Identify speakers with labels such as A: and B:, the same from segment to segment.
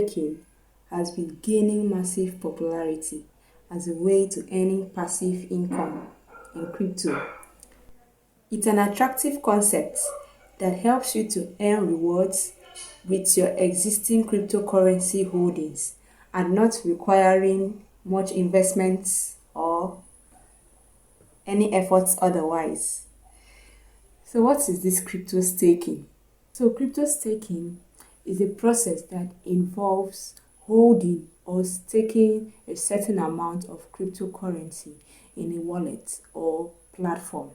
A: staking has been gaining massive popularity as a way to earning passive income in crypto. It's an attractive concept that helps you to earn rewards with your existing cryptocurrency holdings and not requiring much investments or any efforts otherwise. So what is this crypto staking? So crypto staking is a process that involves holding or staking a certain amount of cryptocurrency in a wallet or platform.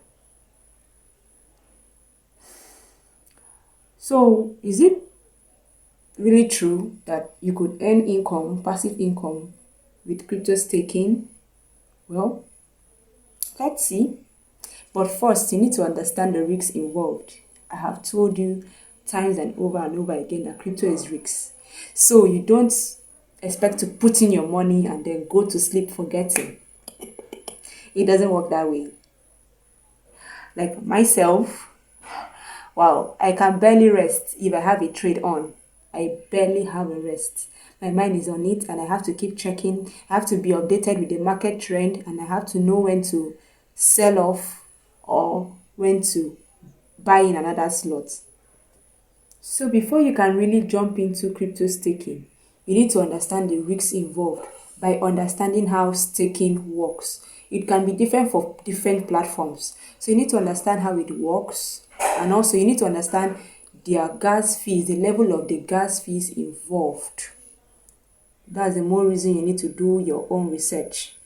A: So is it really true that you could earn income, passive income, with crypto staking? Well, let's see. But first, you need to understand the risks involved. I have told you times and over again that crypto is risks. So you don't expect to put in your money and then go to sleep forgetting. It doesn't work that way. Like myself, wow, I can barely rest if I have a trade on. I barely have a rest. My mind is on it and I have to keep checking. I have to be updated with the market trend and I have to know when to sell off or when to buy in another slot. So before you can really jump into crypto staking, you need to understand the risks involved by understanding how staking works. It can be different for different platforms. So you need to understand how it works, and also you need to understand their gas fees, the level of the gas fees involved. That's the more reason you need to do your own research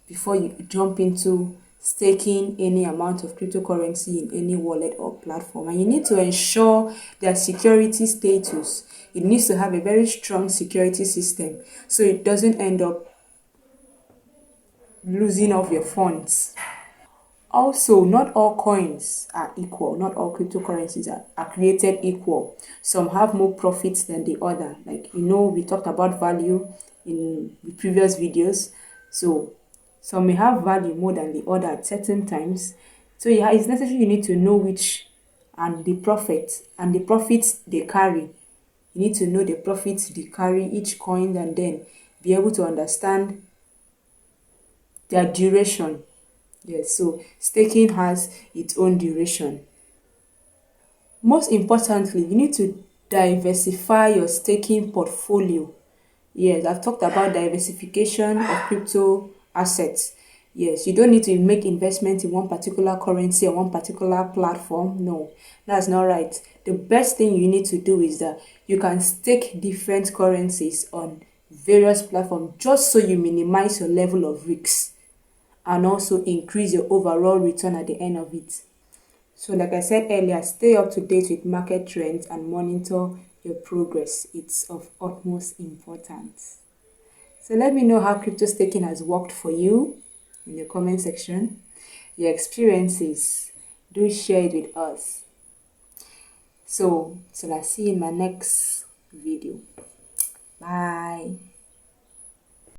A: before you jump into staking any amount of cryptocurrency in any wallet or platform. And you need to ensure their security status. It needs to have a very strong security system so it doesn't end up losing off your funds. Also, not all coins are equal. Not all cryptocurrencies are created equal. Some have more profits than the other. Like, we talked about value in the previous videos. So some may have value more than the other at certain times. So yeah, it's necessary you need to know which and the profits they carry. You need to know the profits they carry each coin and then be able to understand their duration. Yes, so staking has its own duration. Most importantly, you need to diversify your staking portfolio. Yes, I've talked about diversification of crypto assets. Yes, you don't need to make investments in one particular currency or one particular platform. No, that's not right. The best thing you need to do is that you can stake different currencies on various platforms just so you minimize your level of risks and also increase your overall return at the end of it. So like I said earlier, stay up to date with market trends and monitor your progress. It's of utmost importance. So let me know how crypto staking has worked for you in the comment section. Your experiences, do share it with us. So I'll see you in my next video. Bye.